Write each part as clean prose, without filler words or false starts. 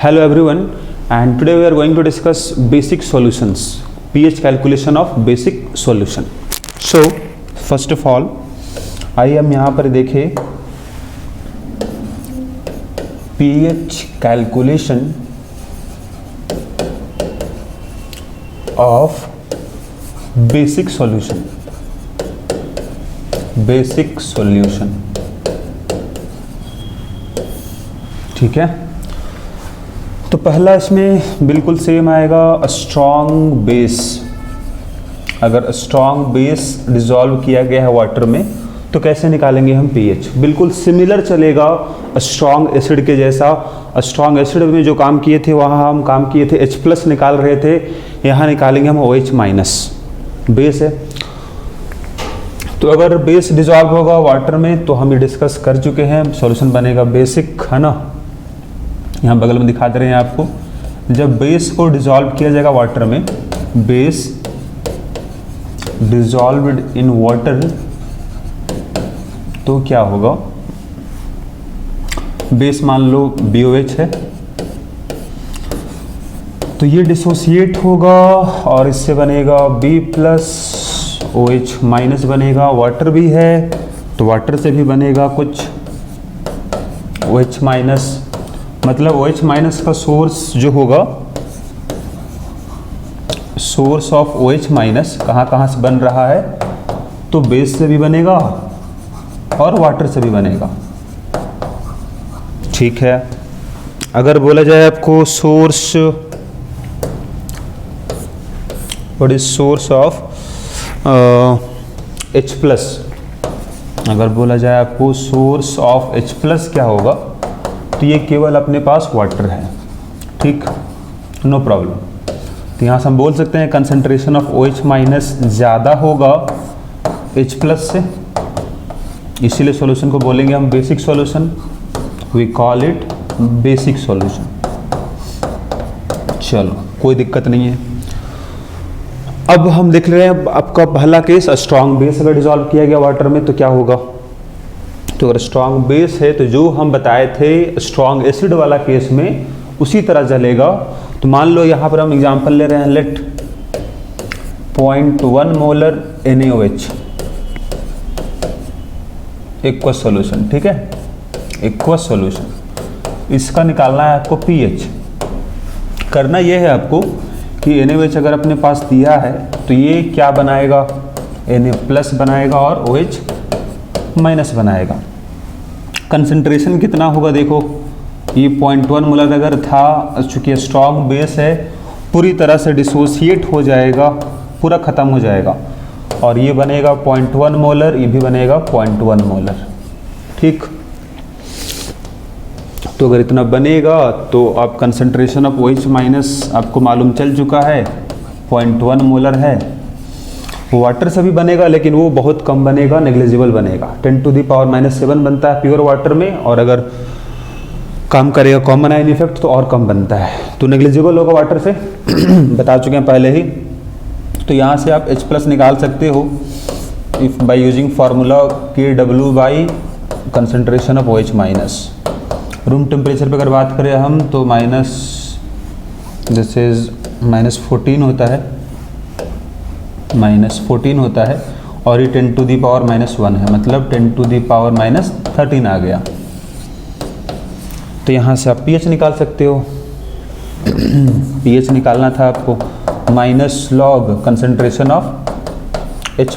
Hello everyone, and today we are going to discuss basic solutions, pH calculation of basic solution. So first of all, आइए हम यहाँ पर देखें pH calculation of basic solution. Basic solution, ठीक है। तो पहला इसमें बिल्कुल सेम आएगा, स्ट्रॉन्ग बेस। अगर स्ट्रॉन्ग बेस डिसॉल्व किया गया है वाटर में तो कैसे निकालेंगे हम पीएच। बिल्कुल सिमिलर चलेगा स्ट्रॉन्ग एसिड के जैसा। स्ट्रॉन्ग एसिड में जो काम किए थे वहाँ हम काम किए थे H+ निकाल रहे थे, यहाँ निकालेंगे हम OH-। बेस है, तो अगर बेस डिसॉल्व होगा वाटर में तो हम ये डिस्कस कर चुके हैं। सॉल्यूशन बनेगा बेसिक, है ना। यहाँ बगल में दिखा दे रहे हैं आपको। जब बेस को डिसॉल्व किया जाएगा वाटर में, बेस डिसॉल्व्ड इन वाटर, तो क्या होगा। बेस मान लो BOH है, तो ये डिसोसिएट होगा और इससे बनेगा B+ OH- बनेगा। वाटर भी है तो वाटर से भी बनेगा कुछ OH-। मतलब OH- का सोर्स जो होगा, सोर्स ऑफ OH- कहाँ से बन रहा है, तो बेस से भी बनेगा और वाटर से भी बनेगा, ठीक है। अगर बोला जाए आपको source, what is source of H+, अगर बोला जाए आपको सोर्स ऑफ H+ क्या होगा, तो ये केवल अपने पास वाटर है, ठीक, नो प्रॉब्लम। तो यहाँ से हम बोल सकते हैं कंसंट्रेशन ऑफ OH- ज़्यादा होगा H+ से, इसीलिए सॉल्यूशन को बोलेंगे हम basic solution. We call it basic solution. चलो, कोई दिक्कत नहीं है। अब हम देख रहे हैं आपका पहला केस, स्ट्रॉन्ग बेस अगर डिसॉल्व किया गया वाटर में तो क्या होगा। तो अगर स्ट्रॉन्ग बेस है तो जो हम बताए थे स्ट्रॉन्ग एसिड वाला केस में उसी तरह चलेगा। तो मान लो यहाँ पर हम एग्जांपल ले रहे हैं, let 0.1 molar NaOH aqueous solution, ठीक है, एक्वस सॉल्यूशन। इसका निकालना है आपको पीएच। करना ये है आपको कि NaOH अगर अपने पास दिया है तो ये क्या बनाएगा, Na+ बनाएगा और OH- बनाएगा। कंसंट्रेशन कितना होगा, देखो ये 0.1 मोलर अगर था, चूँकि स्ट्रॉन्ग बेस है पूरी तरह से डिसोसिएट हो जाएगा, पूरा ख़त्म हो जाएगा, और ये बनेगा 0.1 मोलर, ये भी बनेगा 0.1 मोलर, ठीक। तो अगर इतना बनेगा तो आप कंसंट्रेशन ऑफ OH- आपको मालूम चल चुका है 0.1 मोलर है। वाटर से भी बनेगा लेकिन वो बहुत कम बनेगा, नेग्लिजिबल बनेगा, 10⁻⁻7 बनता है प्योर वाटर में, और अगर काम करेगा कॉमन आयन इफेक्ट तो और कम बनता है, तो नेग्लिजिबल होगा वाटर से। बता चुके हैं पहले ही। तो यहाँ से आप H+ निकाल सकते हो if by using formula Kw by concentration of OH-। Room temperature पे अगर बात करें हम तो दिस इज -14 होता है, -14 होता है, और ये 10⁻⁻1 है, मतलब 10⁻⁻13 आ गया। तो यहाँ से आप pH निकाल सकते हो। pH निकालना था आपको, -log concentration of H+,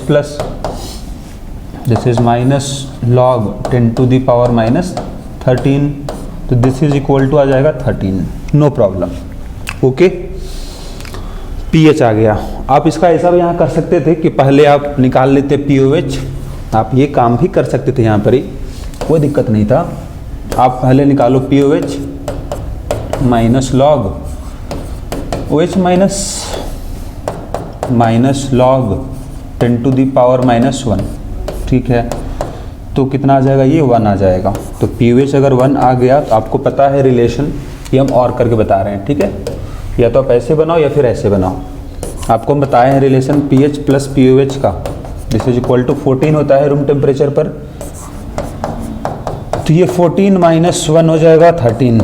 this is -log 10⁻⁻13, तो दिस इज इक्वल टू आ जाएगा 13, नो प्रॉब्लम, ओके। pH आ गया। आप इसका ऐसा भी यहाँ कर सकते थे कि पहले आप निकाल लेते POH, आप ये काम भी कर सकते थे यहाँ पर ही, कोई दिक्कत नहीं था। आप पहले निकालो POH -log OH- -log 10⁻⁻1, ठीक है। तो कितना आ जाएगा, ये 1 आ जाएगा। तो pH अगर 1 आ गया तो आपको पता है रिलेशन, ये हम और करके बता रहे हैं, ठीक है। या तो आप ऐसे बनाओ या फिर ऐसे बनाओ। आपको हम बताए हैं रिलेशन pH + POH का, दिस इज इक्वल टू 14 होता है रूम टेम्परेचर पर। तो ये 14 - 1 हो जाएगा 13।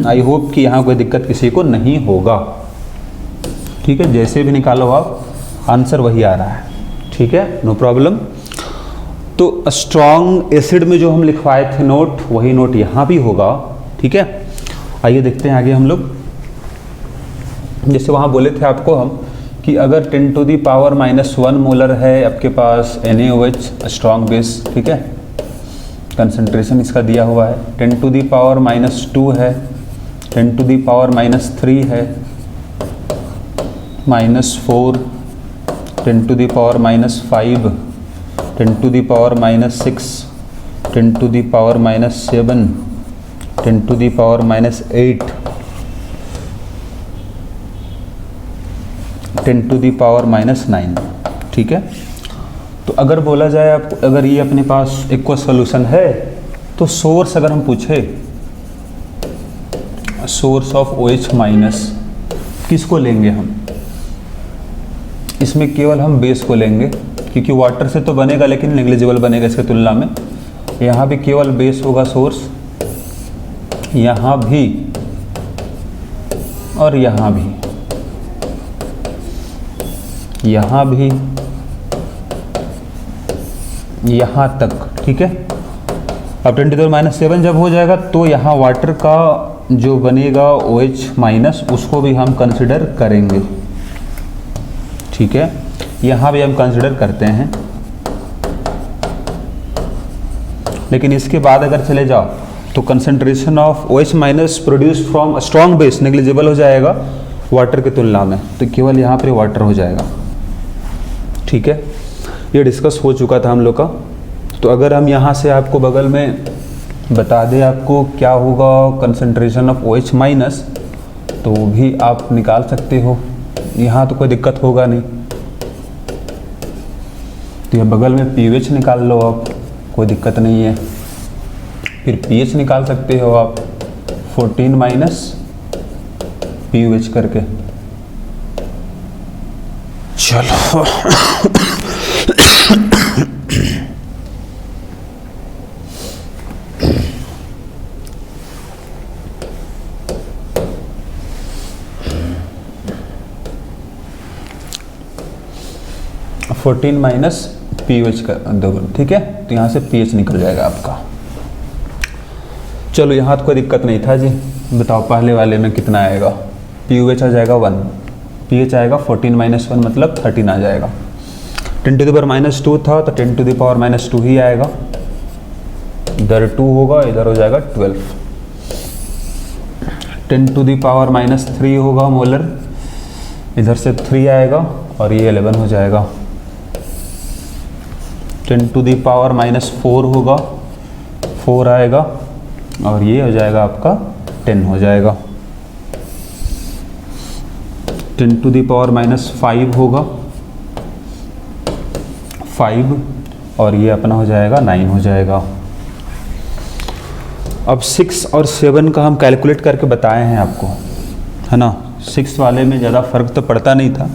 आई होप कि यहाँ कोई दिक्कत किसी को नहीं होगा। ठीक है, जैसे भी निकालो आप आंसर वही आ रहा है। ठीक है, नो प्रॉब्लम। तो स्ट्रॉन्ग एसिड में जो हम लिखवाए थे नोट, वही नोट यहाँ भी होगा। ठीक है, आइए देखते हैं आगे हम लोग। जैसे वहाँ बोले थे आपको हम कि अगर 10⁻⁻1 मोलर है आपके पास NaOH स्ट्रॉन्ग बेस, ठीक है, कंसंट्रेशन इसका दिया हुआ है, 10⁻⁻2 है, 10⁻⁻3 है, -4, 10⁻⁻5, 10⁻⁻6, 10⁻⁻7, 10⁻⁻8, 10⁻⁹। ठीक है, तो अगर बोला जाए आप, अगर ये अपने पास इक्वल सॉल्यूशन है तो सोर्स अगर हम पूछे, सोर्स ऑफ OH माइनस किसको लेंगे हम? इसमें केवल हम बेस को लेंगे, क्योंकि वाटर से तो बनेगा लेकिन नेग्लिजिबल बनेगा इसके तुलना में। यहाँ भी केवल बेस होगा सोर्स, यहाँ भी और यहाँ भी, यहाँ भी, यहाँ तक। ठीक है, अब 10⁻⁻7 जब हो जाएगा तो यहाँ वाटर का जो बनेगा OH माइनस उसको भी हम कंसिडर करेंगे। ठीक है, यहाँ भी हम कंसिडर करते हैं, लेकिन इसके बाद अगर चले जाओ तो concentration of OH minus produce from strong base negligible हो जाएगा वाटर की तुलना में, तो केवल यहाँ पे वाटर हो जाएगा। ठीक है, ये डिस्कस हो चुका था हम लोग का। तो अगर हम यहाँ से आपको बगल में बता दें आपको क्या होगा कंसंट्रेशन ऑफ OH माइनस, तो वो भी आप निकाल सकते हो, यहाँ तो कोई दिक्कत होगा नहीं। तो ये बगल में pH निकाल लो आप, कोई दिक्कत नहीं है। फिर pH निकाल सकते हो आप 14 - pH करके। चलो -pH कर दो। ठीक है, तो यहाँ से pH निकल जाएगा आपका। चलो यहाँ तो कोई दिक्कत नहीं था जी। बताओ पहले वाले में कितना आएगा? pH आ जाएगा 1, pH आएगा 14 - 1 मतलब 13 आ जाएगा। 10⁻⁻2 था तो 10⁻⁻2 ही आएगा, इधर 2 होगा, इधर हो जाएगा 12। 10⁻⁻3 होगा मोलर, इधर से 3 आएगा और ये 11 हो जाएगा। 10⁻⁻4 होगा, 4 आएगा और ये हो जाएगा आपका 10 हो जाएगा। 10⁻⁻5 होगा, 5 और ये अपना हो जाएगा 9 हो जाएगा। अब 6 और 7 का हम कैलकुलेट करके बताए हैं आपको, है ना। 6 वाले में ज़्यादा फर्क तो पड़ता नहीं था,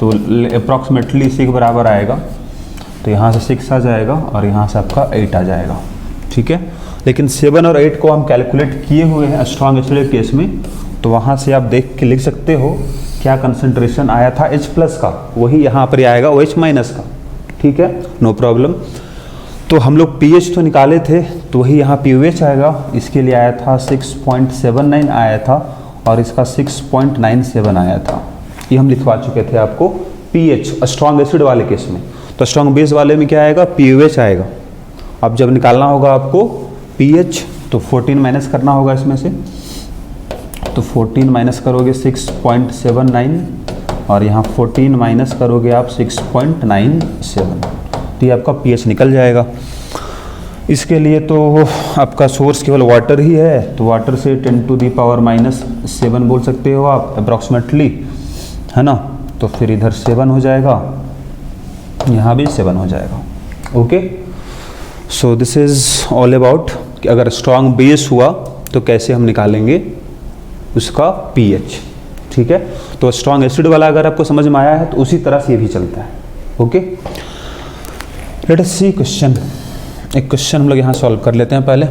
तो अप्रॉक्सीमेटली 6 बराबर आएगा, तो यहाँ से 6 आ जाएगा और यहाँ से आपका 8 आ जाएगा। ठीक है, लेकिन 7 और 8 को हम कैलकुलेट किए हुए हैं स्ट्रॉन्ग एसिड केस में, तो वहाँ से आप देख के लिख सकते हो क्या कंसंट्रेशन आया था H प्लस का, वही यहाँ पर आएगा OH माइनस का। ठीक है, नो प्रॉब्लम। तो हम लोग pH तो निकाले थे, तो वही यहाँ pH आएगा। इसके लिए आया था 6.79 आया था और इसका 6.97 आया था। ये हम लिखवा चुके थे आपको pH स्ट्रॉन्ग एसिड वाले केस में। तो स्ट्रॉन्ग बेस वाले में क्या आएगा? pH आएगा। अब जब निकालना होगा आपको pH, तो 14 माइनस करना होगा इसमें से, तो 14 माइनस करोगे 6.79 और यहाँ 14 माइनस करोगे आप 6.97, तो ये आपका pH निकल जाएगा। इसके लिए तो आपका सोर्स केवल वाटर ही है, तो वाटर से 10⁻⁻7 बोल सकते हो आप अप्रॉक्सीमेटली, है ना। तो फिर इधर 7 हो जाएगा, यहाँ भी 7 हो जाएगा। Okay, so this is all about कि अगर स्ट्रॉन्ग बेस हुआ तो कैसे हम निकालेंगे उसका pH। ठीक है, तो स्ट्रॉन्ग एसिड वाला अगर आपको समझ में आया है तो उसी तरह से ये भी चलता है। ओके, लेट अस सी क्वेश्चन। एक क्वेश्चन हम लोग यहाँ सॉल्व कर लेते हैं पहले।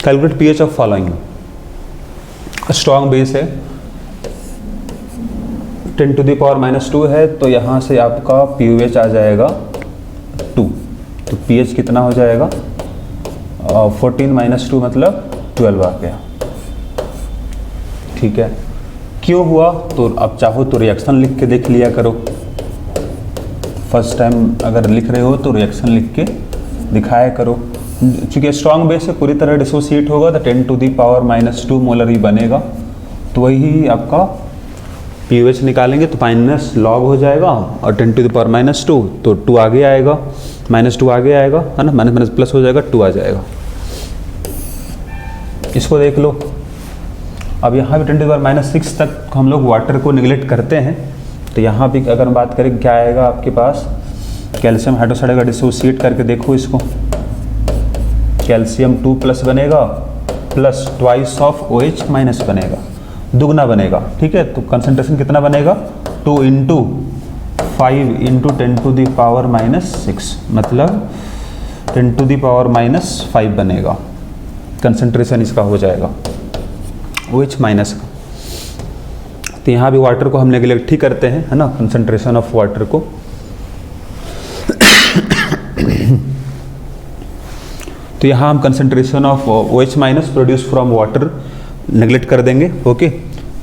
Calculate pH of following. Strong base है, 10 टू द पावर -2 है, तो यहाँ से आपका pH आ जाएगा 2, तो pH कितना हो जाएगा 14 - 2 मतलब 12 आ गया। ठीक है, क्यों हुआ तो आप चाहो तो रिएक्शन लिख के देख लिया करो। फर्स्ट टाइम अगर लिख रहे हो तो रिएक्शन लिख के दिखाया करो। चूँकि स्ट्रॉन्ग बेस से पूरी तरह डिसोसिएट होगा तो 10 टू द पावर -2 मोलर ही बनेगा, तो वही आपका pH निकालेंगे तो माइनस लॉग हो जाएगा, और 10 टू द पावर -2 तो 2 आगे आएगा, -2 आगे आएगा, है ना, माइनस माइनस प्लस हो जाएगा, 2 आ जाएगा। इसको देख लो। अब यहाँ भी 10 टू द पावर -6 तक हम लोग वाटर को निगलेक्ट करते हैं, तो यहाँ भी अगर बात करें क्या आएगा आपके पास, कैल्शियम हाइड्रोक्साइड का डिसोसिएट करके देखो इसको, कैल्शियम 2+ बनेगा प्लस ट्वाइस ऑफ OH- बनेगा, दुगना बनेगा। ठीक है, तो कंसंट्रेशन कितना बनेगा 2 × 5 × 10 टू द पावर -6 मतलब 10 टू द पावर -5 बनेगा, कंसंट्रेशन इसका हो जाएगा OH- का। तो यहाँ भी वाटर को हम नेगलेक्ट ही करते हैं, है ना, कंसंट्रेशन ऑफ वाटर को। तो यहाँ हम concentration of OH- produce from water neglect कर देंगे। ओके,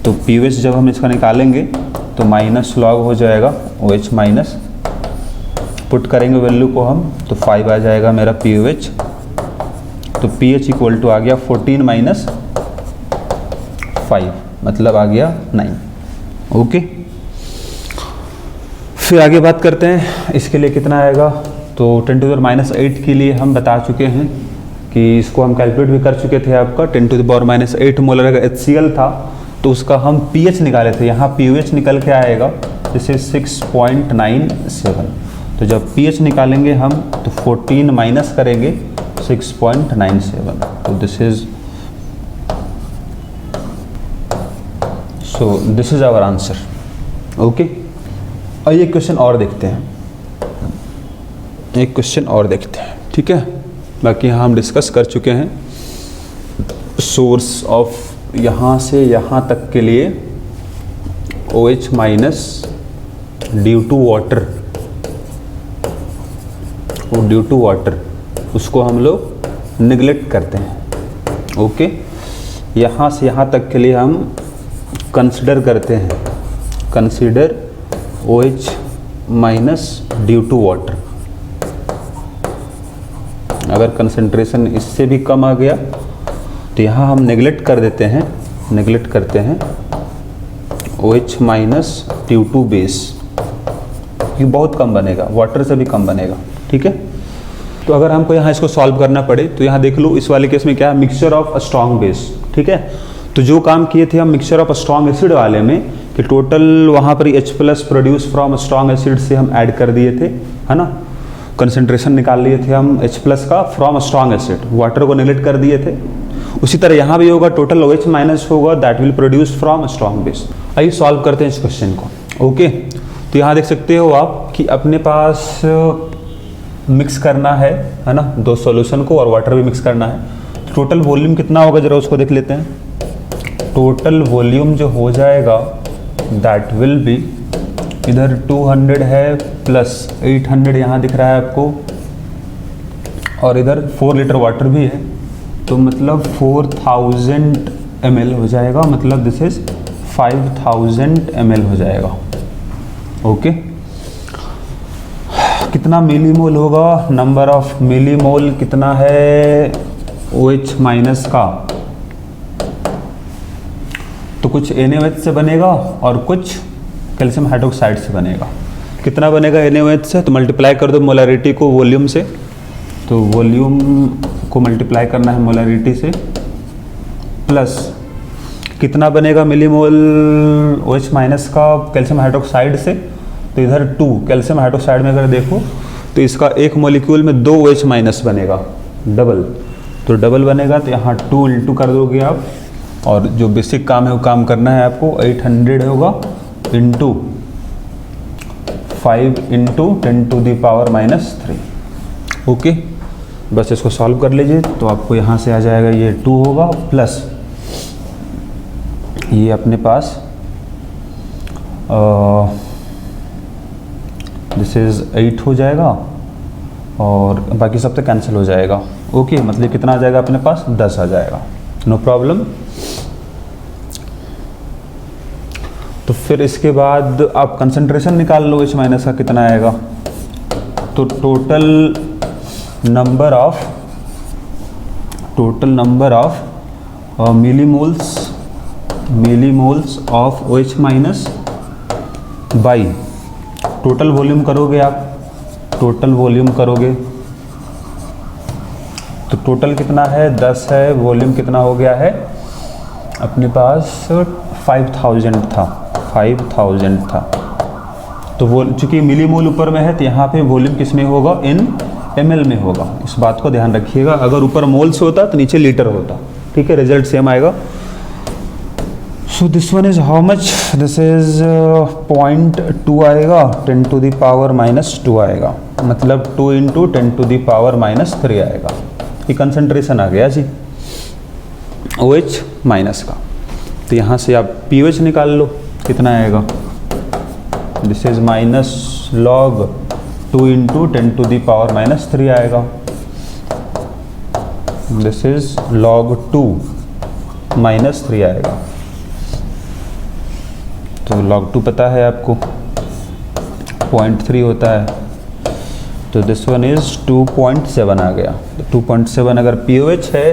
तो pH जब हम इसका निकालेंगे तो माइनस लॉग हो जाएगा OH-, पुट करेंगे वैल्यू को हम तो 5 आ जाएगा मेरा pH, तो pH इक्वल टू आ गया 14 - 5 मतलब आ गया 9। ओके, फिर आगे बात करते हैं इसके लिए कितना आएगा। तो 10 टू द पावर -8 के लिए हम बता चुके हैं कि इसको हम कैलकुलेट भी कर चुके थे। आपका 10 टू द पावर -8 मोलर अगर HCl था तो उसका हम pH निकाले थे, यहाँ pH निकल के आएगा जैसे 6.97। तो जब pH निकालेंगे हम तो 14 माइनस करेंगे 6.97, तो this is our answer. Okay, और ये क्वेश्चन और देखते हैं, एक क्वेश्चन और देखते हैं। ठीक है, बाकी यहाँ हम डिस्कस कर चुके हैं सोर्स ऑफ यहाँ से यहाँ तक के लिए OH- ड्यू टू वाटर, वो ड्यू टू वाटर उसको हम लोग निगलेक्ट करते हैं। ओके, यहाँ से यहाँ तक के लिए हम कंसिडर करते हैं, consider OH- due to water. अगर कंसंट्रेशन इससे भी कम आ गया तो यहाँ हम नेगलेक्ट कर देते हैं, नेगलेक्ट करते हैं OH- ड्यू टू बेस, ये बहुत कम बनेगा, वाटर से भी कम बनेगा। ठीक है, तो अगर हमको यहाँ इसको सॉल्व करना पड़े तो यहाँ देख लो, इस वाले केस में क्या है, mixture of a strong base. ठीक है, तो जो काम किए थे हम mixture of a strong acid वाले में कि टोटल वहाँ पर H+ produce from strong acid से हम ऐड कर दिए थे, है ना, कंसंट्रेशन निकाल लिए थे हम H+ का फ्रॉम स्ट्रॉन्ग एसिड, वाटर को नेगलेक्ट कर दिए थे। उसी तरह यहाँ भी होगा, टोटल OH- होगा that will produce from strong base. आइए सॉल्व करते हैं इस क्वेश्चन को। ओके, तो यहाँ देख सकते हो आप कि अपने पास मिक्स करना है ना, 2 सॉल्यूशन को, और वाटर भी मिक्स करना है। टोटल वॉल्यूम कितना होगा जरा उसको देख लेते हैं। टोटल वॉल्यूम जो हो जाएगा दैट विल बी, इधर 200 है प्लस 800 यहाँ दिख रहा है आपको, और इधर 4 लीटर वाटर भी है, तो मतलब 4000 ml हो जाएगा, मतलब दिस इज 5000 ml हो जाएगा। ओके, कितना मिलीमोल होगा, नंबर ऑफ मिलीमोल कितना है OH- का, तो कुछ NaOH से बनेगा और कुछ कैल्शियम हाइड्रोक्साइड से बनेगा। कितना बनेगा NaOH से, तो मल्टीप्लाई कर दो मोलरिटी को वॉल्यूम से, तो वॉल्यूम को मल्टीप्लाई करना है मोलरिटी से, प्लस कितना बनेगा मिलीमोल OH- का कैल्शियम हाइड्रोक्साइड से, तो इधर 2 कैल्शियम हाइड्रोक्साइड में अगर देखो तो इसका एक मॉलिक्यूल में 2 OH- बनेगा, डबल, तो डबल बनेगा, तो यहाँ 2 × कर दोगे आप, और जो बेसिक काम है वो काम करना है आपको। 800 होगा into 5 × 10 to the power -3। Okay, बस इसको सॉल्व कर लीजिए, तो आपको यहाँ से आ जाएगा ये 2 होगा प्लस ये अपने पास दिस इज़ 8 हो जाएगा और बाकी सब तो कैंसिल हो जाएगा। ओके, मतलब कितना आ जाएगा अपने पास, 10 आ जाएगा, नो प्रॉब्लम। तो फिर इसके बाद आप कंसंट्रेशन निकाल लो H माइनस का कितना आएगा। तो total number of millimoles of OH minus by total volume करोगे आप, टोटल वॉल्यूम करोगे तो टोटल कितना है, 10 है, वॉल्यूम कितना हो गया है अपने पास 5000 था। तो वो चूंकि मिलीमोल ऊपर में है तो यहाँ पे वॉल्यूम किस में होगा, इन ml में होगा। इस बात को ध्यान रखिएगा, अगर ऊपर मोल्स होता तो नीचे लीटर होता। ठीक है, रिजल्ट सेम आएगा। सो this one is how much, this is 0.2 आएगा, 10 टू द पावर -2 आएगा, मतलब 2 × 10 टू द पावर -3 आएगा। ये कंसंट्रेशन आ गया जी OH माइनस का। तो यहाँ से आप pOH निकाल लो, कितना आएगा, this is minus log 2 × 10 to the power -3 आएगा, दिस इज log 2 -3 आएगा। तो log 2 पता है आपको 0.3 होता है, तो दिस वन इज 2.7 आ गया। तो 2.7 अगर pOH है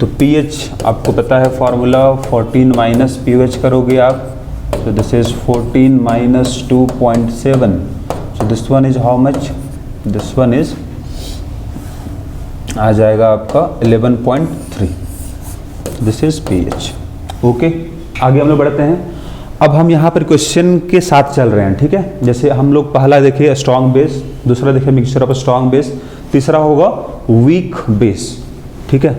तो pH आपको पता है फॉर्मूला, 14 माइनस pOH करोगे आप, तो this is 14 minus 2.7, so this one is how much, this one is आ जाएगा आपका 11.3, दिस इज pH। ओके, आगे हम लोग बढ़ते हैं। अब हम यहाँ पर क्वेश्चन के साथ चल रहे हैं, ठीक है। जैसे हम लोग पहला देखिए स्ट्रॉन्ग बेस, दूसरा देखिए मिक्सचर ऑफ स्ट्रॉन्ग बेस, तीसरा होगा वीक बेस, ठीक है।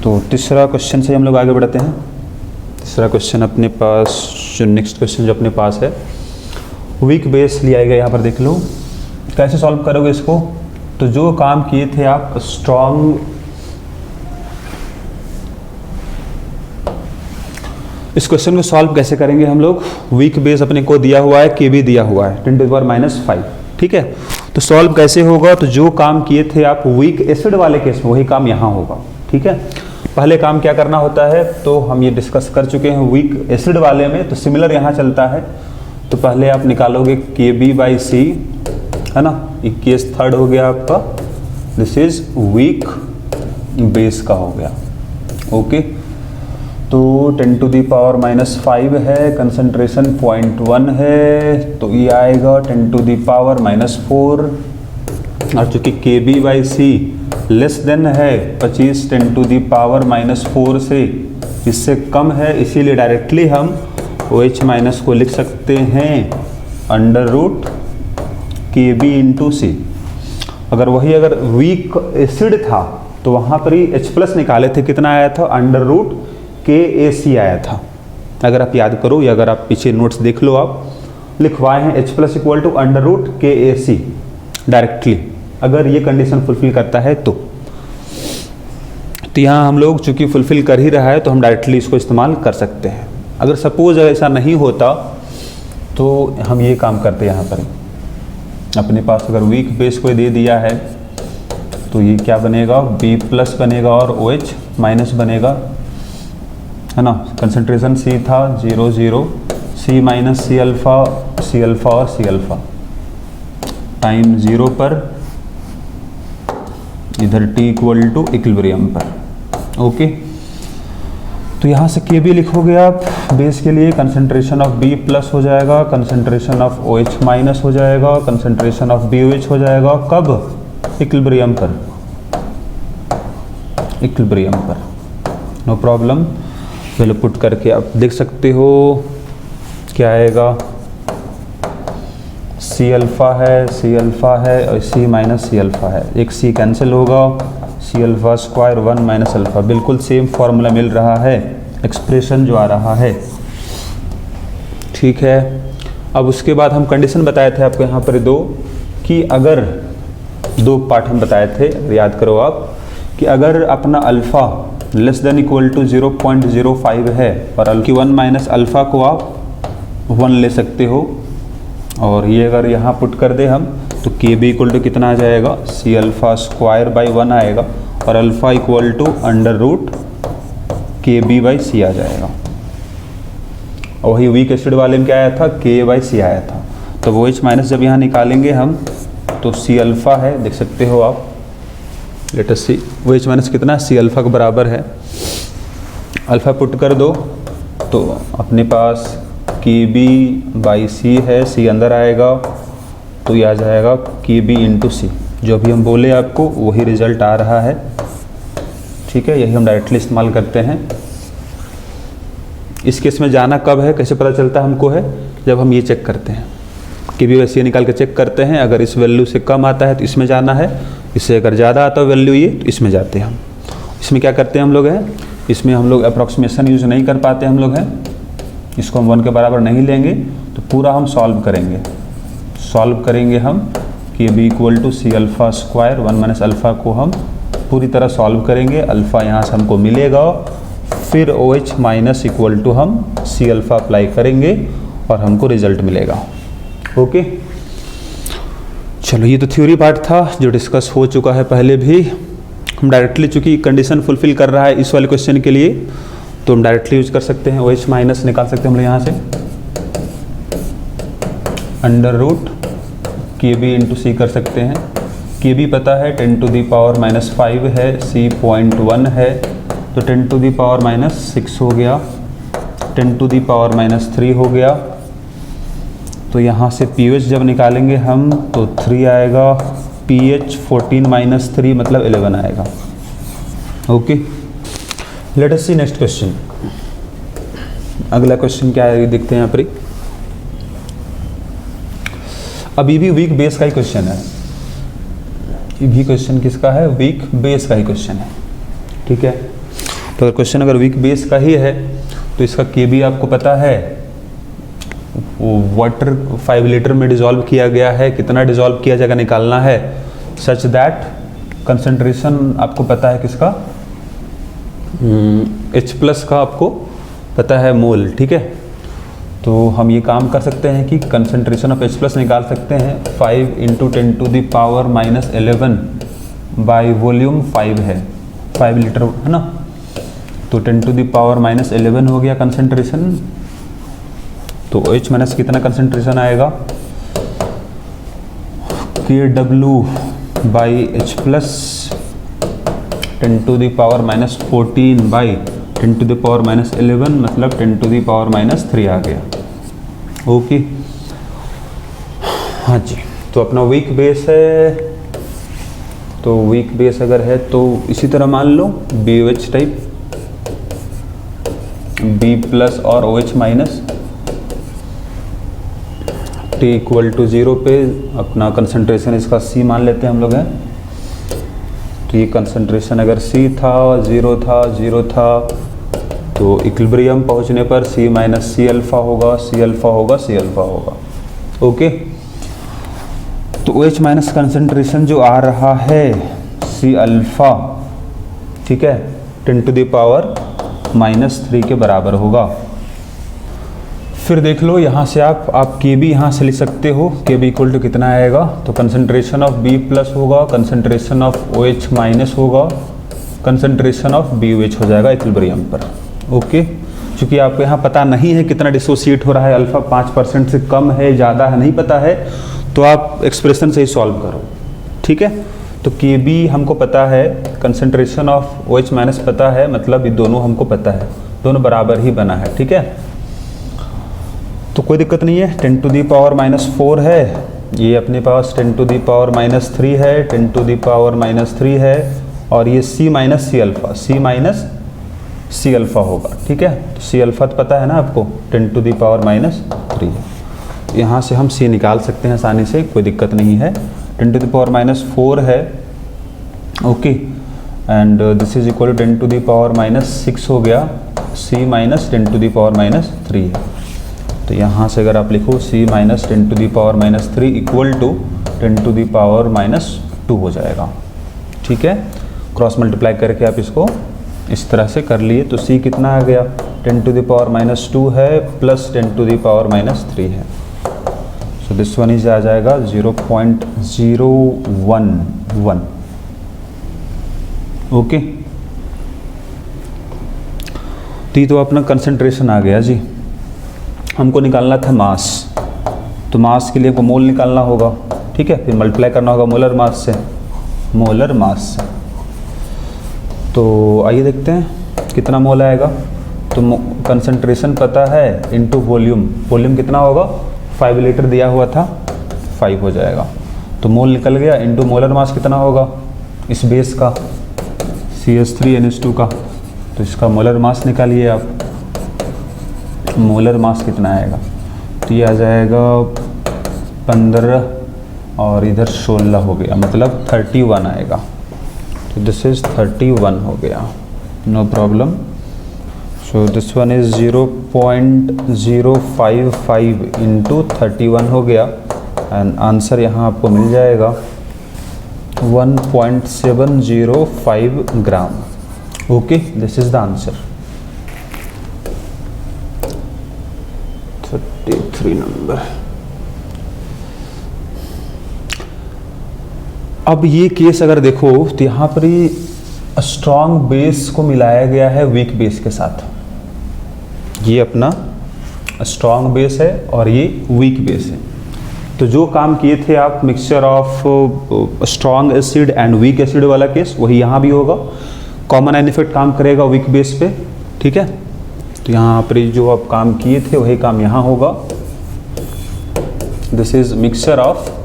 तो तीसरा क्वेश्चन से हम लोग आगे बढ़ते हैं। तीसरा क्वेश्चन अपने पास, जो नेक्स्ट क्वेश्चन जो अपने पास है, वीक बेस लिया गया, यहाँ पर देख लो। कैसे सॉल्व करोगे इसको, तो जो काम किए थे आप स्ट्रॉन्ग, इस क्वेश्चन को सॉल्व कैसे करेंगे हम लोग। वीक बेस अपने को दिया हुआ है, Kb दिया हुआ है 10 टू द पावर -5, ठीक है। तो सॉल्व कैसे होगा, तो जो काम किए थे आप वीक एसिड वाले केस में वही काम यहाँ होगा, ठीक है। पहले काम क्या करना होता है तो हम ये डिस्कस कर चुके हैं वीक एसिड वाले में, तो सिमिलर यहाँ चलता है। तो पहले आप निकालोगे Kb/C, है ना, ये केस थर्ड हो गया आपका, दिस इज वीक बेस का हो गया। ओके, तो 10 टू द पावर -5 है, कंसंट्रेशन 0.1 है, तो ये आएगा 10 टू द पावर -4, और चूँकि Kb/C लेस देन है 25 10 टू द पावर -4 से, इससे कम है, इसीलिए डायरेक्टली हम OH माइनस को लिख सकते हैं √ Kb/C। अगर वही अगर वीक एसिड था तो वहाँ पर ही H+ निकाले थे, कितना आया था, √ KAC आया था। अगर आप याद करो या अगर आप पीछे नोट्स देख लो, आप लिखवाए हैं H+ = √ KAC डायरेक्टली, अगर ये कंडीशन फुलफिल करता है तो यहाँ हम लोग चूंकि फुलफिल कर ही रहा है तो हम डायरेक्टली इसको इस्तेमाल कर सकते हैं। अगर सपोज ऐसा नहीं होता तो हम ये काम करते यहाँ पर, अपने पास अगर वीक बेस कोई दे दिया है तो ये क्या बनेगा, B+ बनेगा और OH माइनस बनेगा, है ना। कंसंट्रेशन C था 0 C - C alpha, C alpha और C अल्फा, टाइम 0 पर, इधर T = इक्विलिब्रियम पर। ओके, तो यहाँ से Kb लिखोगे आप बेस के लिए, कंसंट्रेशन ऑफ B+ हो जाएगा, कंसंट्रेशन ऑफ OH माइनस हो जाएगा, कंसंट्रेशन ऑफ BOH हो जाएगा, कब, इक्विलिब्रियम पर, इक्विलिब्रियम पर, नो प्रॉब्लम। पहले पुट करके आप देख सकते हो क्या आएगा, C अल्फा है, C अल्फा है और C - C अल्फा है, एक C कैंसिल होगा, C अल्फा स्क्वायर 1 - अल्फा, बिल्कुल सेम फॉर्मूला मिल रहा है, एक्सप्रेशन जो आ रहा है, ठीक है। अब उसके बाद हम कंडीशन बताए थे आपको यहाँ पर दो, कि अगर दो पार्ट हम बताए थे, याद करो आप, कि अगर अपना alpha less than equal to 0.05 है और Q1 माइनस अल्फ़ा को आप 1 ले सकते हो, और ये अगर यहाँ पुट कर दे हम तो के बी इक्वल टू कितना आ जाएगा, सी अल्फ़ा स्क्वायर बाई 1 आएगा, और alpha equal to under root के बी बाई सी आ जाएगा। और वही वीक एसिड वाले में क्या आया था, के बाई सी आया था। तो वो OH माइनस जब यहाँ निकालेंगे हम तो सी अल्फ़ा है, देख सकते हो आप, लेट अस सी वो OH माइनस कितना, सी अल्फ़ा के बराबर है। अल्फ़ा पुट कर दो तो अपने पास के बी बाई सी है, सी अंदर आएगा तो ये आ जाएगा के बी इंटू सी। जो अभी हम बोले आपको वही रिजल्ट आ रहा है, ठीक है, यही हम डायरेक्टली इस्तेमाल करते हैं। इस केस में जाना कब है, कैसे पता चलता है हमको है, जब हम ये चेक करते हैं कि भी वैसे निकाल के चेक करते हैं। अगर इस वैल्यू से कम आता है तो इसमें जाना है, इससे अगर ज़्यादा आता है वैल्यू ये तो इसमें जाते हैं हम। इसमें क्या करते हैं हम लोग हैं, इसमें हम लोग अप्रॉक्सीमेशन यूज़ नहीं कर पाते हम लोग हैं, इसको हम 1 के बराबर नहीं लेंगे, तो पूरा हम सॉल्व करेंगे हम कि B equal to C alpha square 1 minus alpha को हम पूरी तरह सॉल्व करेंगे। अल्फ़ा यहाँ से हमको मिलेगा, फिर OH माइनस इक्वल टू हम सी अल्फ़ा अप्लाई करेंगे और हमको रिजल्ट मिलेगा। ओके, चलो ये तो थ्योरी पार्ट था जो डिस्कस हो चुका है पहले भी। हम डायरेक्टली, चूँकि कंडीशन फुलफिल कर रहा है इस वाले क्वेश्चन के लिए, तो हम डायरेक्टली यूज कर सकते हैं, OH माइनस निकाल सकते हैं हम लोग यहाँ से, अंडर रूट के बी इंटू सी कर सकते हैं। के बी पता है 10 टू दी पावर माइनस 5 है, सी 0.1 है, तो 10 टू दी पावर माइनस 6 हो गया, 10 टू दी पावर माइनस 3 हो गया। तो यहाँ से pH जब निकालेंगे हम तो 3 आएगा, pH 14 माइनस 3 मतलब 11 आएगा। ओके, लेट अस सी नेक्स्ट क्वेश्चन। अगला क्वेश्चन क्या है देखते हैं यहाँ पर। अभी भी वीक बेस का ही क्वेश्चन है, ये भी क्वेश्चन किसका है, वीक बेस का ही क्वेश्चन है, ठीक है। तो अगर क्वेश्चन अगर वीक बेस का ही है तो इसका के बी आपको पता है, वो वाटर 5 लीटर में डिज़ोल्व किया गया है, कितना डिज़ोल्व किया जाएगा निकालना है, सच दैट कंसंट्रेशन आपको पता है किसका, H प्लस का आपको पता है मोल, ठीक है। तो हम ये काम कर सकते हैं कि कंसंट्रेशन ऑफ H प्लस निकाल सकते हैं, 5 into 10 to the power minus 11 by volume 5 है, 5 लीटर है ना, तो 10 टू दी पावर माइनस 11 हो गया कंसंट्रेशन। तो OH माइनस कितना कंसंट्रेशन आएगा, KW by H plus 10 to the power minus 14 by 10 to the power minus 11 मतलब 10 टू द पावर माइनस 3 आ गया। ओके, हाँ जी, तो अपना वीक बेस है, तो वीक बेस अगर है तो इसी तरह मान लो BOH टाइप, B प्लस और OH minus, T equal to 0 पे अपना कंसंट्रेशन इसका C मान लेते हैं हम लोग हैं। तो ये कंसंट्रेशन अगर C था, 0 था, तो इक्विलिब्रियम पहुंचने पर C माइनस सी अल्फ़ा होगा, C अल्फ़ा होगा। ओके, तो OH माइनस कंसंट्रेशन जो आ रहा है C अल्फ़ा, ठीक है, 10 टू द पावर माइनस 3 के बराबर होगा। फिर देख लो यहाँ से आप के बी यहाँ से लिख सकते हो, के बी इक्वल टू कितना आएगा, तो कंसंट्रेशन ऑफ B प्लस होगा, कंसंट्रेशन ऑफ OH माइनस होगा, कंसंट्रेशन ऑफ BOH हो जाएगा इक्विलिब्रियम पर। ओके, चूँकि आपको यहाँ पता नहीं है कितना डिसोसिएट हो रहा है, अल्फ़ा 5% से कम है, ज़्यादा है, नहीं पता है, तो आप एक्सप्रेशन से ही सॉल्व करो, ठीक है। तो के बी हमको पता है, कंसंट्रेशन ऑफ OH माइनस पता है, मतलब ये दोनों हमको पता है, दोनों बराबर ही बना है, ठीक है। तो कोई दिक्कत नहीं है, 10 टू दी पावर माइनस 4 है, ये अपने पास 10 टू दी पावर माइनस 3 है, 10 टू दी पावर माइनस 3 है, और ये C minus C alpha, C minus C alpha होगा, ठीक है। तो C अल्फ़ा तो पता है ना आपको, 10 टू दी पावर माइनस 3 है। यहाँ से हम C निकाल सकते हैं आसानी से, कोई दिक्कत नहीं है। 10 टू दी पावर माइनस 4 है, okay, and this is equal to 10 to the power minus 6 हो गया, C minus 10 to the power minus 3 है। तो यहाँ से अगर आप लिखो C minus 10 to the power minus 3 equal to 10 to the power minus 2 हो जाएगा, ठीक है। क्रॉस मल्टीप्लाई करके आप इसको इस तरह से कर लिए तो C कितना आ गया 10⁻⁻2 है प्लस 10⁻⁻3 है। सो दिस वन इज आ जाएगा 0.011। ओके, तो ये तो अपना कंसंट्रेशन आ गया जी। हमको निकालना था मास, तो मास के लिए हमको मोल निकालना होगा, ठीक है, फिर मल्टीप्लाई करना होगा मोलर मास से, मोलर मास से। तो आइए देखते हैं कितना मोल आएगा। तो कंसंट्रेशन पता है इनटू वॉल्यूम, वॉल्यूम कितना होगा 5 लीटर दिया हुआ था 5 हो जाएगा, तो मोल निकल गया इनटू मोलर मास कितना होगा इस बेस का CH3NH2 का, तो इसका मोलर मास निकालिए आप। मोलर मास कितना आएगा, तो ये आ जाएगा 15 और इधर 16 हो गया, मतलब 31 आएगा। तो दिस इज 31 हो गया, no problem. So this one is 0.055 into 31 हो गया, एंड आंसर यहाँ आपको मिल जाएगा 1.705 gram. Okay, this is the answer. 33 number. अब ये केस अगर देखो तो यहाँ पर ही स्ट्रॉन्ग बेस को मिलाया गया है वीक बेस के साथ। ये अपना स्ट्रॉन्ग बेस है और ये वीक बेस है। तो जो काम किए थे आप mixture of strong acid and weak acid वाला केस, वही यहाँ भी होगा। कॉमन आयन इफेक्ट काम करेगा वीक बेस पे, ठीक है। तो यहाँ पर जो आप काम किए थे वही काम यहाँ होगा। This is mixture of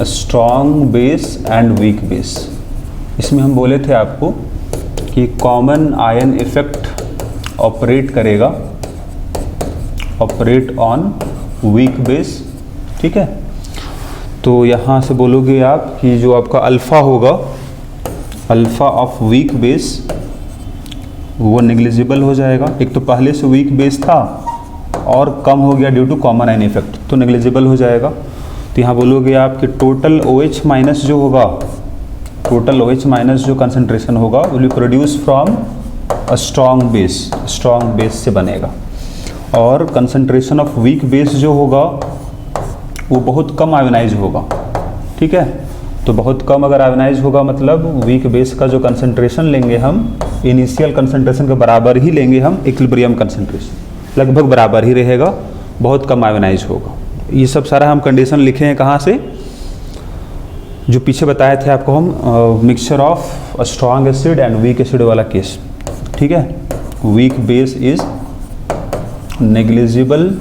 strong base and weak base. इसमें हम बोले थे आपको कि कॉमन आयन इफेक्ट ऑपरेट करेगा, ऑपरेट ऑन वीक बेस, ठीक है। तो यहाँ से बोलोगे आप कि जो आपका अल्फ़ा होगा, अल्फ़ा ऑफ वीक बेस, वो नेग्लिजिबल हो जाएगा। एक तो पहले से वीक बेस था और कम हो गया due to common ion effect, तो नेग्लिजिबल हो जाएगा। तो यहाँ बोलोगे आप कि टोटल OH माइनस जो होगा, टोटल OH माइनस जो कंसंट्रेशन होगा will be produce from a strong base, strong base से बनेगा। और कंसंट्रेशन ऑफ वीक बेस जो होगा वो बहुत कम आयोनाइज होगा, ठीक है। तो बहुत कम अगर आयोनाइज होगा मतलब वीक बेस का जो कंसंट्रेशन लेंगे हम इनिशियल कंसंट्रेशन के बराबर ही लेंगे हम, इक्विलिब्रियम कंसंट्रेशन लगभग बराबर ही रहेगा, बहुत कम आयोनाइज होगा। ये सब सारा हम कंडीशन लिखे हैं कहाँ से, जो पीछे बताए थे आपको हम, mixture of strong acid and weak acid वाला केस, ठीक है। Weak base is negligible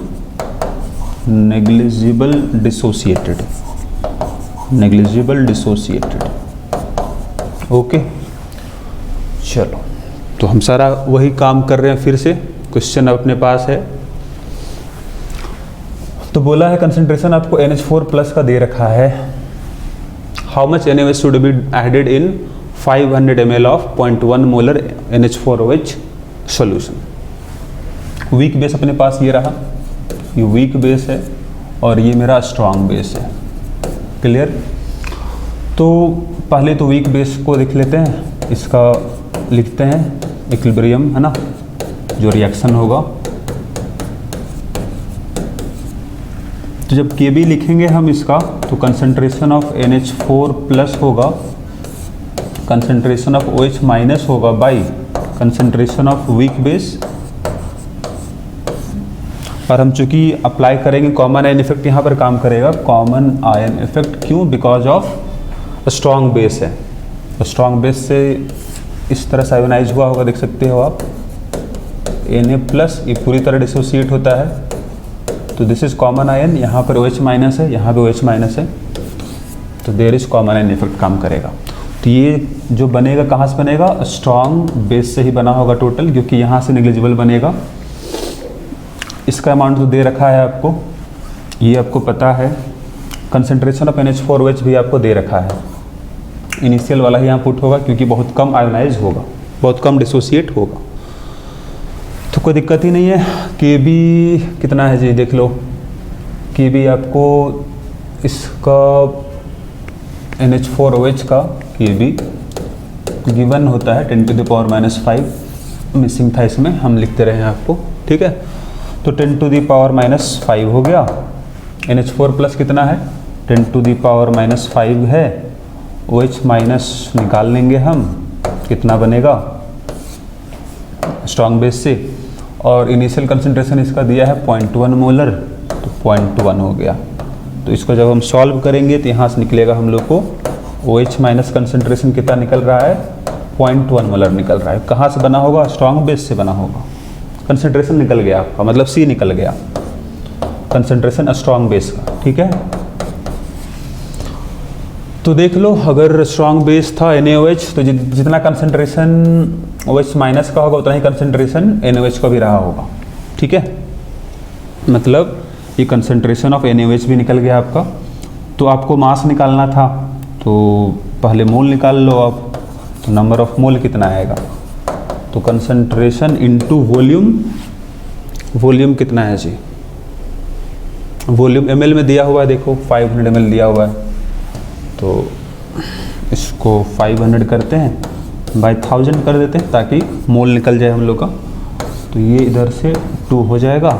dissociated, negligible dissociated. Okay, चलो तो हम सारा वही काम कर रहे हैं। फिर से क्वेश्चन अपने पास है। तो बोला है कंसंट्रेशन आपको NH4 प्लस का दे रखा है। How much NaOH should be added in 500 ml of 0.1 molar NH4OH solution. Weak base अपने पास ये रहा, ये वीक बेस है और ये मेरा स्ट्रॉन्ग बेस है। क्लियर। तो पहले तो वीक बेस को देख लेते हैं, इसका लिखते हैं इक्विलिब्रियम, है ना, जो रिएक्शन होगा। तो जब Kb लिखेंगे हम इसका, तो कंसंट्रेशन ऑफ NH4 प्लस होगा, कंसंट्रेशन ऑफ OH माइनस होगा by concentration of weak base. और हम चूंकि अप्लाई करेंगे कॉमन आयन इफेक्ट, यहाँ पर काम करेगा कॉमन आयन इफेक्ट। क्यों? बिकॉज ऑफ स्ट्रॉन्ग बेस है। स्ट्रॉन्ग बेस से इस तरह से आयोनाइज हुआ होगा, देख सकते हो आप, Na प्लस, ये पूरी तरह डिसोसिएट होता है। तो दिस इज कॉमन आयन, यहाँ पर OH माइनस है, यहाँ पे OH माइनस है, तो there is common ion effect काम करेगा। तो ये जो बनेगा कहाँ से बनेगा? स्ट्रॉन्ग बेस से ही बना होगा टोटल, क्योंकि यहाँ से नेग्लिजिबल बनेगा। इसका अमाउंट तो दे रखा है आपको, ये आपको पता है। कंसंट्रेशन ऑफ NH4OH भी आपको दे रखा है, इनिशियल वाला ही यहाँ पुट होगा क्योंकि बहुत कम आयोनाइज होगा, बहुत कम डिसोसिएट होगा, तो कोई दिक्कत ही नहीं है। Kb कितना है जी, देख लो। Kb आपको इसका NH4OH का Kb गिवन होता है 10⁻⁻⁵, मिसिंग था इसमें, हम लिखते रहे हैं आपको, ठीक है। तो 10⁻⁻⁵ हो गया। NH4 प्लस कितना है, 10⁻⁻⁵ है। OH माइनस निकाल लेंगे हम, कितना बनेगा स्ट्रॉन्ग बेस से, और इनिशियल कंसंट्रेशन इसका दिया है 0.1 मोलर, तो 0.1 हो गया। तो इसको जब हम सॉल्व करेंगे तो यहाँ से निकलेगा हम लोग को OH माइनस कंसंट्रेशन कितना निकल रहा है, 0.1 मोलर निकल रहा है। कहाँ से बना होगा, स्ट्रॉन्ग बेस से बना होगा। कंसंट्रेशन निकल गया आपका, मतलब C निकल गया, कंसंट्रेशन स्ट्रॉन्ग बेस का, ठीक है। तो देख लो, अगर स्ट्रॉन्ग बेस था NaOH, तो जितना कंसंट्रेशन OH माइनस का होगा उतना ही कंसंट्रेशन NaOH का भी रहा होगा, ठीक है। मतलब ये कंसंट्रेशन ऑफ NaOH भी निकल गया आपका। तो आपको मास निकालना था, तो पहले मोल निकाल लो आप। तो नंबर ऑफ मोल कितना आएगा, तो कंसंट्रेशन इनटू वॉल्यूम, वॉल्यूम कितना है जी, वॉल्यूम ml में दिया हुआ है, देखो 500 ml दिया हुआ है। तो इसको 500 करते हैं बाय 1000 कर देते हैं ताकि मोल निकल जाए हम लोग का। तो ये इधर से 2 हो जाएगा,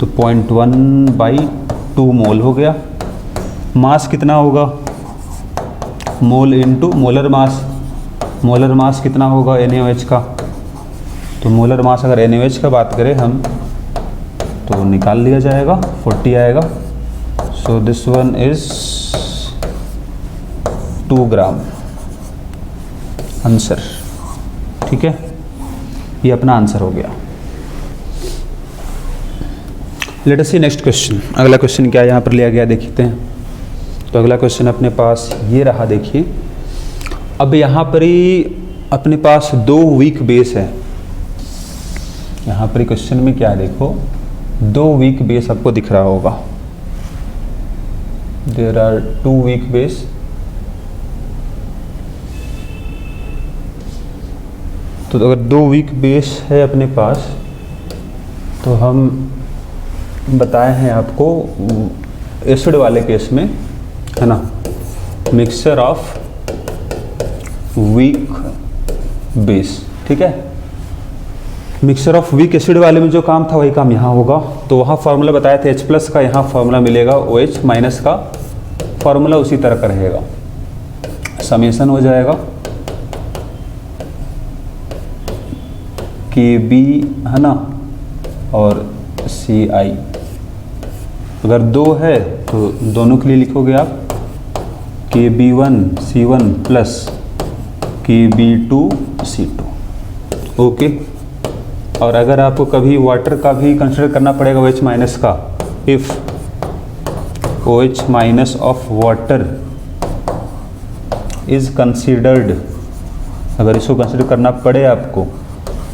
तो 0.1/2 मोल हो गया। मास कितना होगा, mole into molar mass, molar mass कितना होगा NaOH का, तो मोलर मास अगर NaOH का बात करें हम तो निकाल लिया जाएगा, 40 आएगा। सो this one is 2 gram answer, ठीक है। ये अपना आंसर हो गया। लेट अस सी नेक्स्ट क्वेश्चन। अगला क्वेश्चन क्या यहाँ पर लिया गया देखते हैं। तो अगला क्वेश्चन अपने पास ये रहा, देखिए। अब यहाँ पर ही अपने पास 2 वीक बेस है। यहाँ पर क्वेश्चन में क्या है, देखो 2 वीक बेस आपको दिख रहा होगा। There are 2 weak base. तो अगर 2 वीक बेस है अपने पास, तो हम बताए हैं आपको एसिड वाले केस में, है ना, मिक्सचर ऑफ वीक बेस, ठीक है। मिक्सचर ऑफ वीक एसिड वाले में जो काम था वही काम यहाँ होगा। तो वहाँ फार्मूला बताए थे H+ का, यहाँ फार्मूला मिलेगा OH माइनस का, फार्मूला उसी तरह का रहेगा। समेशन हो जाएगा KB, है ना, और CI। अगर 2 है तो दोनों के लिए लिखोगे आप KB1 C1 plus KB2 C2, okay. और अगर आपको कभी वाटर का भी कंसिडर करना पड़ेगा OH माइनस का, if OH minus of water is considered, अगर इसको कंसिडर करना पड़े आपको,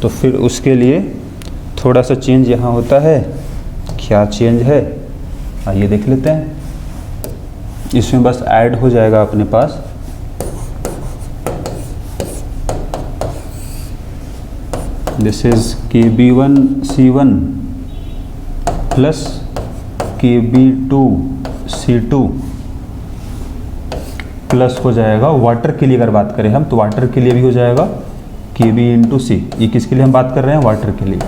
तो फिर उसके लिए थोड़ा सा चेंज यहाँ होता है। क्या चेंज है, आइए देख लेते हैं। इसमें बस ऐड हो जाएगा अपने पास this is KB1 C1 plus KB2 C2 plus हो जाएगा वाटर के लिए। अगर बात करें हम तो वाटर के लिए भी हो जाएगा KB इंटू C। ये किसके लिए हम बात कर रहे हैं, वाटर के लिए,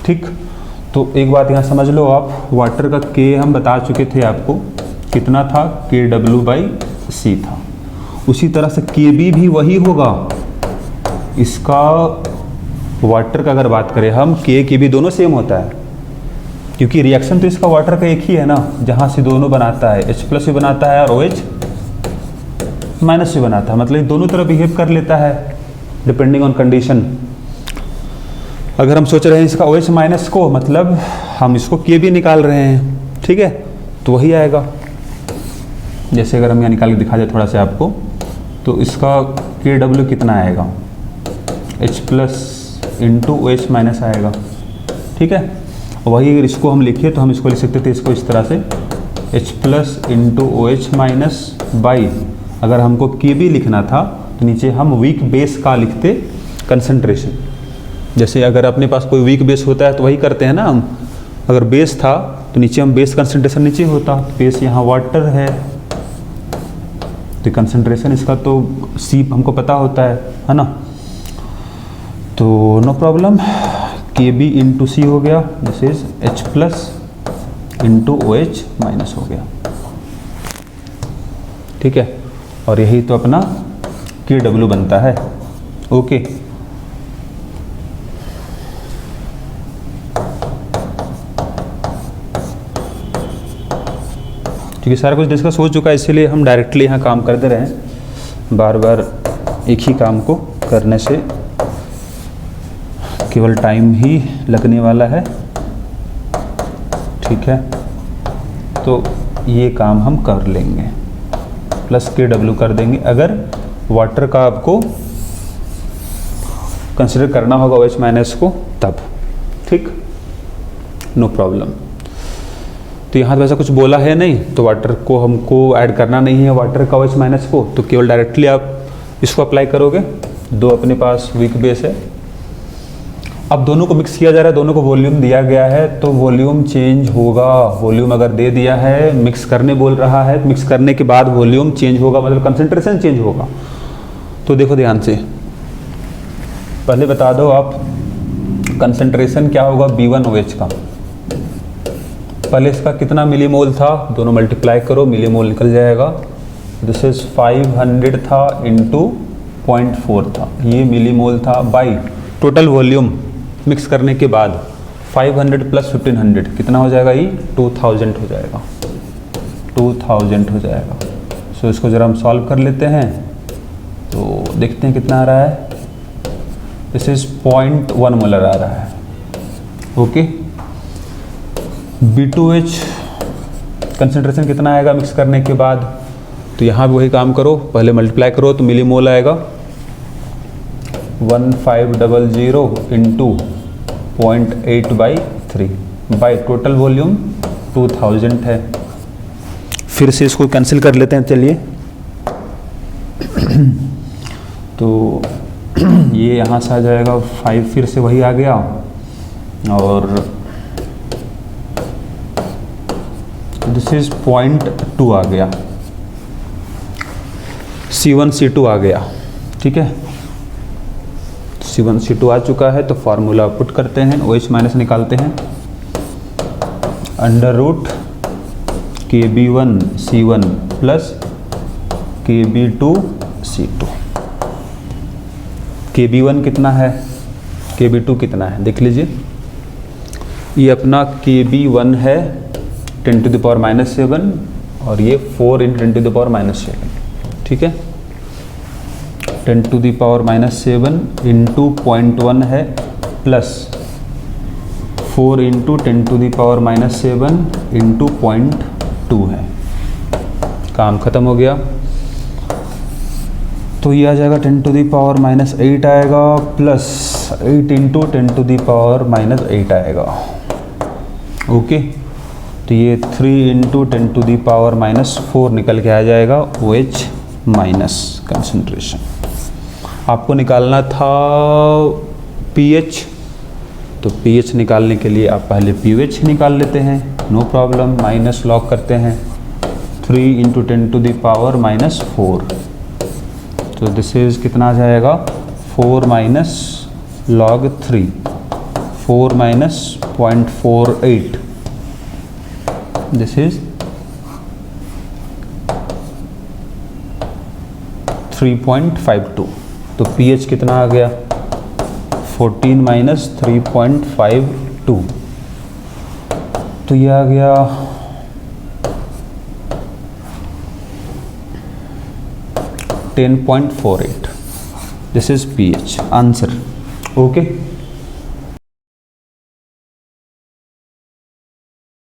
ठीक। तो एक बात यहाँ समझ लो आप, वाटर का K हम बता चुके थे आपको, कितना था, KW/C था। उसी तरह से KB भी वही होगा। इसका वाटर का अगर बात करें हम, KB दोनों सेम होता है, क्योंकि रिएक्शन तो इसका वाटर का एक ही है ना, जहाँ से दोनों बनाता है, H+ भी बनाता है और OH माइनस भी बनाता है। मतलब दोनों तरफ बिहेव कर लेता है डिपेंडिंग ऑन कंडीशन। अगर हम सोच रहे हैं इसका OH माइनस को, मतलब हम इसको KB निकाल रहे हैं, ठीक है, तो वही आएगा। जैसे अगर हम यहाँ निकाल के दिखा दें थोड़ा सा आपको, तो इसका KW कितना आएगा, H+ इंटू OH माइनस आएगा, ठीक है। वही अगर इसको हम लिखे तो हम इसको लिख सकते थे इसको इस तरह से, H+ into OH minus by, अगर हमको KB लिखना था तो नीचे हम वीक बेस का लिखते कंसंट्रेशन। जैसे अगर अपने पास कोई वीक बेस होता है तो वही करते हैं ना हम, अगर बेस था तो नीचे हम बेस कंसंट्रेशन नीचे होता, बेस यहाँ वाटर है, तो कंसंट्रेशन इसका तो सी हमको पता होता है ना, तो नो प्रॉब्लम। के बी इंटू सी हो गया, this is H plus into OH minus हो गया, ठीक है। और यही तो अपना KW बनता है, ओके। क्योंकि सारा कुछ डिस्कस हो चुका है, इसीलिए हम डायरेक्टली यहाँ काम करते रहें, बार बार एक ही काम को करने से केवल टाइम ही लगने वाला है, ठीक है। तो ये काम हम कर लेंगे, प्लस KW कर देंगे। अगर वाटर का आपको कंसिडर करना होगा OH माइनस को तब, ठीक, नो प्रॉब्लम। तो यहाँ तो वैसा कुछ बोला है नहीं, तो वाटर को हमको ऐड करना नहीं है, वाटर का OH माइनस को, तो केवल डायरेक्टली आप इसको अप्लाई करोगे। दो अपने पास वीक बेस है, अब दोनों को मिक्स किया जा रहा है, दोनों को वॉल्यूम दिया गया है, तो वॉल्यूम चेंज होगा। वॉल्यूम अगर दे दिया है, मिक्स करने बोल रहा है, मिक्स करने के बाद वॉल्यूम चेंज होगा, मतलब कंसंट्रेशन चेंज होगा। तो देखो ध्यान से, पहले बता दो आप कंसंट्रेशन क्या होगा B1OH का। पहले इसका कितना मिलीमोल था, दोनों मल्टीप्लाई करो, मिलीमोल निकल जाएगा। दिस इज 500 था इंटू 0.4 था, ये मिलीमोल था, बाई टोटल वॉल्यूम मिक्स करने के बाद 500 प्लस 1500 कितना हो जाएगा, ये 2000 हो जाएगा, 2000 हो जाएगा। सो इसको ज़रा हम सॉल्व कर लेते हैं, तो देखते हैं कितना आ रहा है। दिस इज 0.1 मोलर आ रहा है, ओके। B2H कंसंट्रेशन कितना आएगा मिक्स करने के बाद, तो यहाँ भी वही काम करो, पहले मल्टीप्लाई करो तो मिलीमोल आएगा 1500 इंटू 0.8/3 बाई टोटल वॉल्यूम 2000 है। फिर से इसको कैंसिल कर लेते हैं, चलिए। तो ये यहाँ से आ जाएगा 5, फिर से वही आ गया, और दिस इज 0.2 आ गया, C1 C2 आ गया, ठीक है। C1 C2 आ चुका है, तो फार्मूला पुट करते हैं, OH माइनस निकालते हैं, under root KB1 C1 plus KB2 C2। KB1 कितना है, KB2 कितना है, देख लीजिए। ये अपना KB1 है 10⁻⁻7 और ये 4 × 10⁻⁷, ठीक है। 10⁻⁻7 इंटू 0.1 है, प्लस 4 × 10⁻⁻7 इंटू 0.2 है। काम खत्म हो गया, तो ये आ जाएगा 10⁻⁻8 आएगा, प्लस 8 × 10⁻⁻8 आएगा, ओके। तो ये 3 × 10⁻⁻4 निकल के आ जाएगा OH माइनस कंसंट्रेशन। आपको निकालना था pH, तो pH निकालने के लिए आप पहले pH निकाल लेते हैं, नो प्रॉब्लम। माइनस लॉग करते हैं 3 × 10⁻⁻4, तो दिस इज कितना आ जाएगा 4 minus log 3, 4 minus 0.48, this is 3.52। तो pH कितना आ गया 14 माइनस 3.52, तो ये आ गया 10.48। This is pH answer, okay.